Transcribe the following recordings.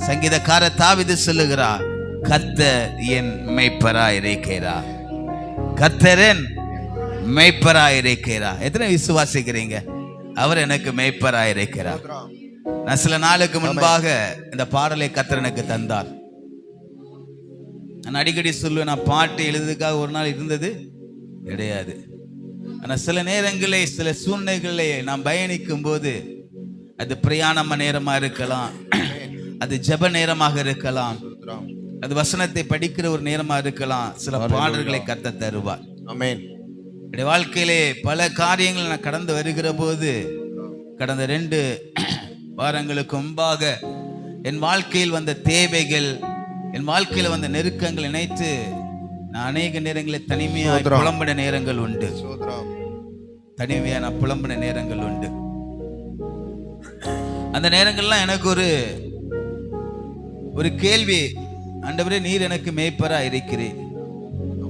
சங்கீதக்கார தாவீது சொல்லுகிறார், கர்த்தர் என் மேய்ப்பராய் இருக்கிறார். கர்த்தர் என் மேய்ப்பராய் இருக்கிறார். எத்தனை விசுவாசிக்கிறீங்க? அவர் எனக்கு மேய்ப்பராய் இருக்கிறார். நான் சில நாளுக்கு முன்பாக இந்த பாடலை கர்த்தர் எனக்கு தந்தார். நான் அடிக்கடி சொல்லுவேன், நான் பாட்டு எழுதுறதுக்காக ஒரு நாள் இருந்தது கிடையாது. ஆனால் சில நேரங்களில் சில சூழ்நிலைகளை நாம் பயணிக்கும் போது, அது பிரயாண நேரமா இருக்கலாம், அது ஜெப நேரமாக இருக்கலாம், அது வசனத்தை படிக்கிற ஒரு நேரமா இருக்கலாம், சில பாடல்களை கர்த்தர் தருவார். ஆமென். என்னுடைய வாழ்க்கையிலே பல காரியங்கள் நான் கடந்து வருகிற போது, கடந்த 2 வாரங்களுக்கு முன்பாக என் வாழ்க்கையில் வந்த தேவைகள், என் வாழ்க்கையில் வந்த நெருக்கங்கள் நினைத்து நான் அநேக நேரங்களில் தனிமையாக புலம்பின நேரங்கள் உண்டு. தனிமையா நான் புலம்பின நேரங்கள் உண்டு. அந்த நேரங்கள்லாம் எனக்கு ஒரு கேள்வி, ஆண்டவரே, நீர் எனக்கு மேய்ப்பரா இருக்கிறீர்,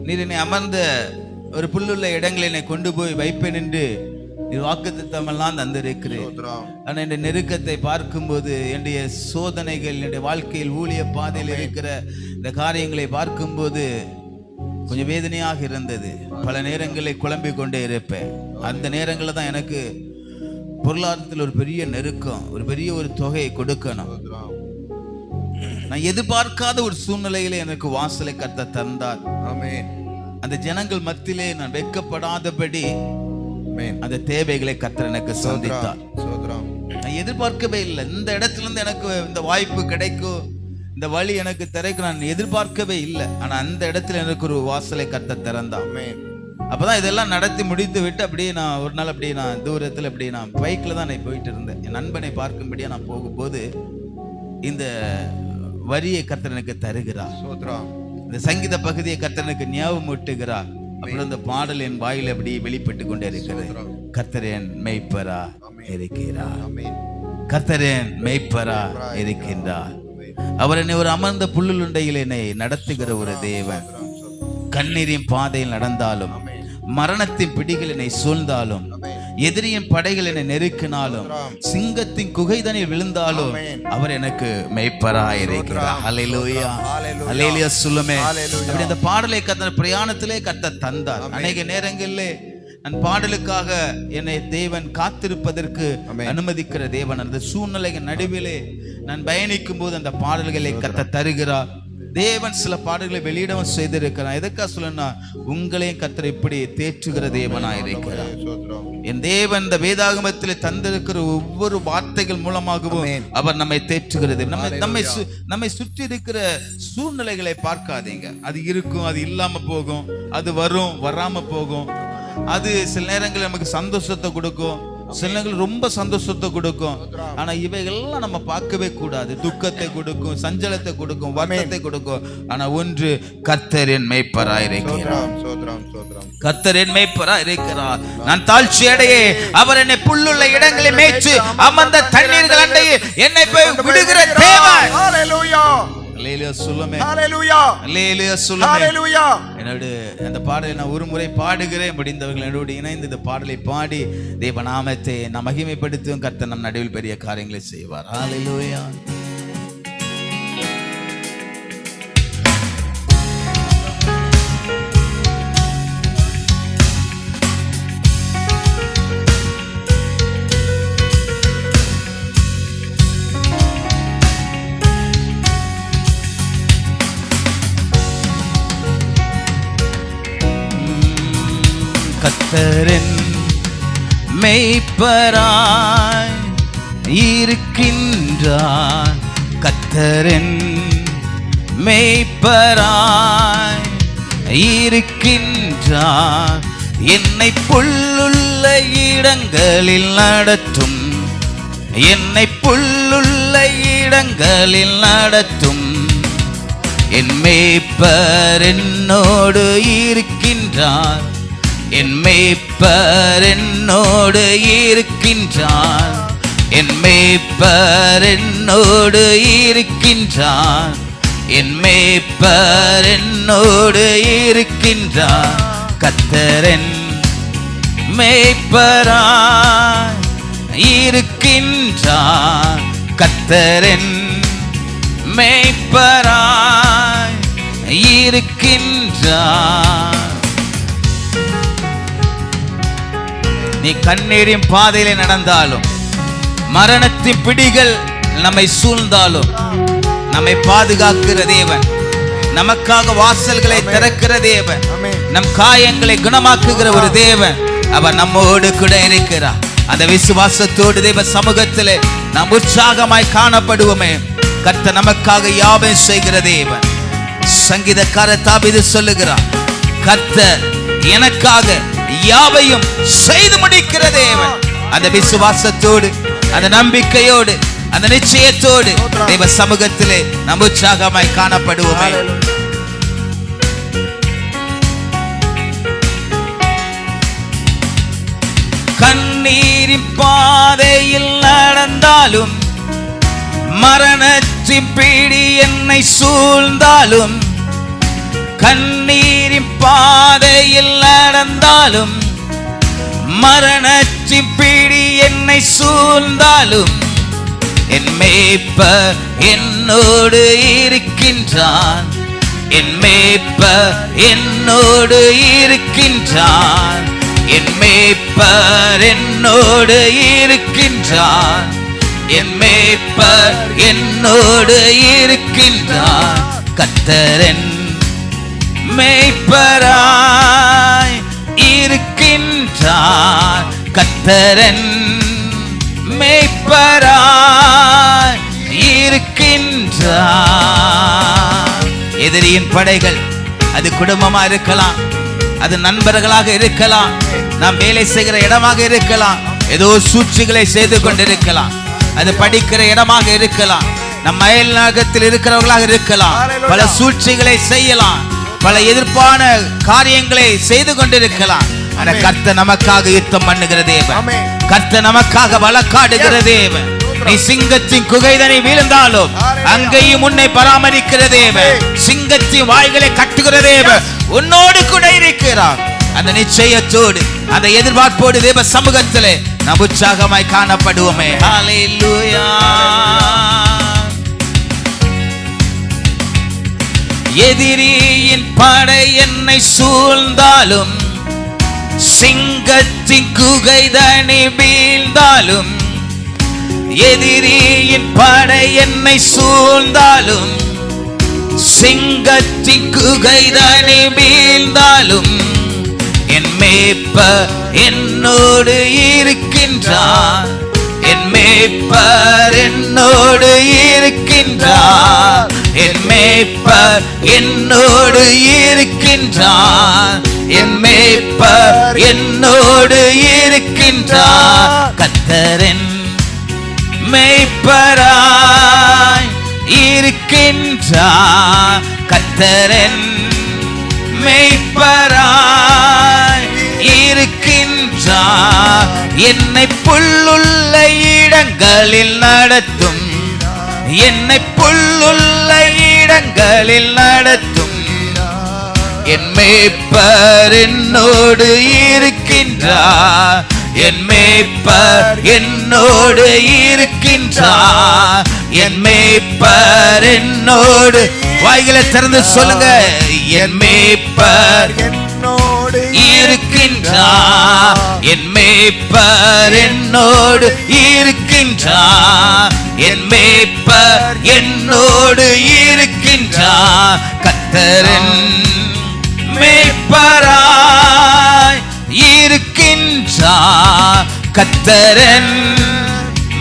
நீர் என்னை அமர்ந்த ஒரு புல்லுள்ள இடங்களை என்னை கொண்டு போய் வைப்பேன் என்று நீர் வாக்குத்தத்தமெல்லாம் தந்திருக்கிறேன். ஆனால் என்னுடைய நெருக்கத்தை பார்க்கும்போது, என்னுடைய சோதனைகள், என்னுடைய வாழ்க்கையில் ஊழிய பாதையில் இருக்கிற இந்த காரியங்களை பார்க்கும்போது கொஞ்சம் வேதனையாக இருந்தது. பல நேரங்களில் குழம்பிக் கொண்டே இருப்பேன். அந்த நேரங்களில் தான் எனக்கு பொருளாதாரத்தில் ஒரு பெரிய நெருக்கம், ஒரு பெரிய ஒரு தொகையை கொடுக்கணும். நான் எதிர்பார்க்காத ஒரு சூழ்நிலையில எனக்கு வாசலை கர்த்தர் தந்தார். அந்த ஜனங்கள் மத்தியிலே நான் வெட்கப்படாதபடி அந்த தேவைகளை கர்த்தர் எனக்கு சந்தித்தார். நான் எதிர்பார்க்கவே இல்லை. இந்த இடத்துல இருந்து எனக்கு இந்த வாய்ப்பு கிடைக்கும், இந்த வழி எனக்கு திறக்கும், நான் எதிர்பார்க்கவே இல்லை. ஆனா அந்த இடத்துல எனக்கு ஒரு வாசலை கர்த்தர் திறந்தான். அப்பதான் இதெல்லாம் நடத்தி முடித்து விட்டு அப்படியே நான் ஒரு நாள் அப்படியே நான் தூரத்துல அப்படியே நான் பைக்ல தான் நான் போயிட்டு இருந்தேன். என் நண்பனை பார்க்கும்படியா நான் போகும்போது இந்த வரியை கர்த்தர் எனக்கு தருகிறார். இந்த சங்கீத பகுதியை கர்த்தர் எனக்கு ஞாபகம் ஊட்டுகிறார். அப்புறம் இந்த பாடல் என் வாயில அப்படி வெளிப்பட்டு கொண்டே இருக்கிறது. கர்த்தர் என் மேய்ப்பரா இருக்கிறார், கர்த்தர் என் மேய்ப்பரா இருக்கின்றார். அவர் என்னை ஒரு அமர்ந்த புல்லுண்டையில் என்னை நடத்துகிற ஒரு தேவன். கண்ணீரின் பாதையில் நடந்தாலும், மரணத்தின் பிடிகள் என்னை சூழ்ந்தாலும், எதிரியின் படைகள் என்னை நெருக்கினாலும், சிங்கத்தின் குகைதனில் விழுந்தாலும் அவர் எனக்கு மேய்ப்பராய் இருக்கிறார். ஹல்லேலூயா, ஹல்லேலூயா சொல்லுமே. அப்படி அந்த பாடலை கர்த்தர் பிரயாணத்திலே கர்த்தர் தந்தார். அநேக நேரங்களிலே நான் பாடலுக்காக என்னை தேவன் காத்திருப்பதற்கு அனுமதிக்கிற தேவன். அந்த சூழ்நிலைகள் நடுவிலே நான் பயணிக்கும் போது அந்த பாடல்களை கர்த்தர் தருகிறார். தேவன் சில பாடல்களை வெளியிடவும் செய்திருக்கிறார். எதற்காக சொல்லணும்னா, உங்களையும் கர்த்தர் இப்படி தேற்றுகிற தேவனாய் இருக்கிறார். என் தேவன் இந்த வேதாகமத்தில் தந்திருக்கிற ஒவ்வொரு வார்த்தைகள் மூலமாகவும் அவர் நம்மை தேற்றுகிறது. நம்மை சுற்றி இருக்கிற சூழ்நிலைகளை பார்க்காதீங்க. அது இருக்கும், அது இல்லாம போகும், அது வரும், வராம போகும். அது சில நேரங்கள் நமக்கு சந்தோஷத்தை கொடுக்கும், சில நேரங்கள் ரொம்ப சந்தோஷத்தை கொடுக்கும். ஆனா இவைகள்லாம் நம்ம பார்க்கவே கூடாது. துக்கத்தை கொடுக்கும், சஞ்சலத்தை கொடுக்கும், வருத்தத்தை கொடுக்கும். ஆனா ஒன்று, கர்த்தர் என் மேய்ப்பராய் இருக்கிறார். கர்த்தர் என் மேய்ப்பராய் இருக்கிறார். நான் தாழ்ச்சி அடையே அவர் என்னை புல்லுள்ள இடங்களில் மேய்ச்சு அமர்ந்த தண்ணீர்கள் அண்டையே என்னை போய் விடுகிற தேவன். ஹல்லேலூயா, ஹல்லேலூயா சொல்லுமே. ஹல்லேலூயா, ஹல்லேலூயா சொல்லுமே. ஹல்லேலூயா. என்னோட அந்த பாடலை நான் ஒரு முறை பாடுகிறேன். முடிந்தவர்கள் என்னோடு இணைந்து இந்த பாடலை பாடி தேவ நாமத்தை நாம் மகிமைப்படுத்தும். கர்த்தர் நம் நடுவில் பெரிய காரியங்களை செய்வார். ஹல்லேலூயா. கர்த்தரின் மேய்ப்பராய் இருக்கின்றார், கர்த்தரின் மேய்ப்பராய் இருக்கின்றார். என்னை புல்லுள்ள இடங்களில் நடத்தும், என்னை புல்லுள்ள இடங்களில் நடத்தும். என் மேய்ப்பர் என்னோடு இருக்கின்றார், என் மேய்ப்பர் என்னோடு இருக்கின்றார், என் மேய்ப்பர் என்னோடு இருக்கின்றார், என் மேய்ப்பர் என்னோடு இருக்கின்றார். கர்த்தரின் மேய்ப்பராய் இருக்கின்றார், கர்த்தரின் மேய்ப்பராய் இருக்கின்றார். நீ கண்ணீரின் பாதையிலே நடந்தாலும், மரணத்தின் பிடிகள் நம்மை சூழ்ந்தாலும், நம்மை பாதுகாக்கிற தேவன், நமக்காக வாசல்களை திறக்கிற தேவன், நம் காயங்களை குணமாக்குகிற ஒரு தேவன், அவர் நம்மோடு கூட இருக்கிறார். அந்த விசுவாசத்தோடு தேவ சமூகத்திலே நாம் உற்சாகமாய் காணப்படுவோமே. கர்த்தர் நமக்காக யாவையும் செய்கிற தேவன். சங்கீதக்காரர் தாவீது சொல்லுகிறார், கர்த்தர் எனக்காக யாவையும் செய்து முடிக்கிற தேவன். அந்த விசுவாசத்தோடு, அந்த நம்பிக்கையோடு, அந்த நிச்சயத்தோடு தேவ சமூகத்திலே நாம் உற்சாகமாய் காணப்படுவோமே. கண்ணீரின் பாதையில் நடந்தாலும், மரணத்தின் பிடி என்னை சூழ்ந்தாலும், கண்ணீரின் பாதையில் நடந்தாலும், மரணத்தின் பிடி என்னை சூழ்ந்தாலும், என் மேய்ப்பர் என்னோடு இருக்கின்றான். என் மேய்ப்பர் என்னோடு இருக்கின்றான். என் மேய்ப்பர் என்னோடு இருக்கின்றான். என் மேய்ப்பர் என்னோடு இருக்கின்றான். கர்த்தர் என் மேய்ப்பராய் இருக்கின்றார். கர்த்தர் என் மேய்ப்பராய் இருக்கின்றார். எதிரியின் படைகள், அது குடும்பமா இருக்கலாம், அது நண்பர்களாக இருக்கலாம், நாம் வேலை செய்கிற இடமாக இருக்கலாம், ஏதோ சூழ்ச்சிகளை செய்து கொண்டிருக்கலாம், அது படிக்கிற இடமாக இருக்கலாம், நம் அயல் நகரத்தில் இருக்கிறவர்களாக இருக்கலாம், பல சூழ்ச்சிகளை செய்யலாம், பல எதிர்ப்பான காரியங்களை செய்து கொண்டிருக்கலாம். ஆனா கர்த்தர் நமக்காக யுத்தம் பண்ணுகிற தேவன், கர்த்தர் நமக்காக வழக்காடுகிற தேவன். நீ சிங்கத்தின் குகைதனை வீழ்ந்தாலும் அங்கேயும் உன்னை பராமரிக்கிற தேவன், சிங்கத்தின் வாய்களை கட்டுகிற தேவன் உன்னோடு கூட இருக்கிறார். அந்த நிச்சயத்தோடு, அந்த எதிர்பார்ப்போடு தேவ சமூகத்திலே நாம் உற்சாகமாய் காணப்படுவோமே. ஹல்லேலூயா. எதிரியின் படை என்னை சூழ்ந்தாலும், சிங்கத்தின் குகைதனை வீழ்ந்தாலும், எதிரியின் படை என்னை சூழ்ந்தாலும், சிங்கத்தின் குகைதனை வீழ்ந்தாலும், என் மேய்ப்பர் என்னோடு இருக்கின்றார். என் மேய்ப்பர் என்னோடு இருக்கின்றார். என் மேய்ப்பர் என்னோடு இருக்கின்றார். என் மேய்ப்பர் என்னோடு இருக்கின்றார். கர்த்தர் என் மேய்ப்பராய் இருக்கின்றார். கர்த்தர் என் மேய்ப்பராய் இருக்கின்றார். என்னை புல்லுள்ள இடங்களில் நடத்தும். என்னை புல்லுள்ள இடங்களில் நடத்தும். என் மேய்ப்பர் என்னோடு இருக்கின்றார். என் மேய்ப்பர் என்னோடு இருக்கின்றார். என் மேய்ப்பர் என்னோடு. வாய்களை திறந்து சொல்லுங்க, என் மேய்ப்பர் என்னோடு இருக்கின்றார். என் மேய்ப்பர் என்னோடு இருக்கின்றார். என் மேய்ப்பர் என்னோடு இருக்கின்றார். கர்த்தர் என் மேய்ப்பராய் இருக்கின்றார். கர்த்தர் என்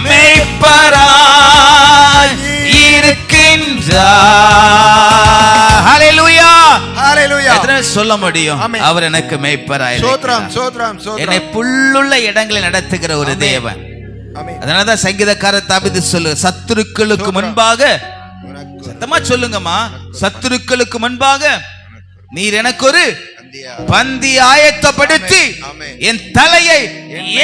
மேய்ப்பராய் இருக்கின்றார். ஹல்லேலூயா, ஹல்லேலூயா. எத்தனை சொல்ல முடியும்? அவர் எனக்கு மேய்ப்பராய். ஸ்தோத்திரம், ஸ்தோத்திரம், ஸ்தோத்திரம். என்னை புல்லுள்ள இடங்களில் நடத்துகிற ஒரு தேவன். அதனாலதான் சங்கீதக்காரர் தாவீது சொல்லு, சத்துருக்களுக்கு முன்பாக, சத்தமா சொல்லுங்கம்மா, சத்துருக்களுக்கு முன்பாக நீர் எனக்கு ஒரு பந்தி ஆயத்தப்படுத்தி என் தலையை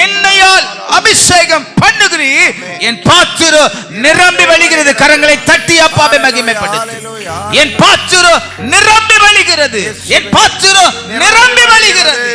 எண்ணெயால் அபிஷேகம் பண்ணுகிறீர். என் பாத்திரம் நிரம்பி வழிகிறது. கரங்களை தட்டி அப்பாவை மகிமைப்படுத்து. என் பாத்திரம் நிரம்பி வழிகிறது. என் பாத்திரம் நிரம்பி வழிகிறது.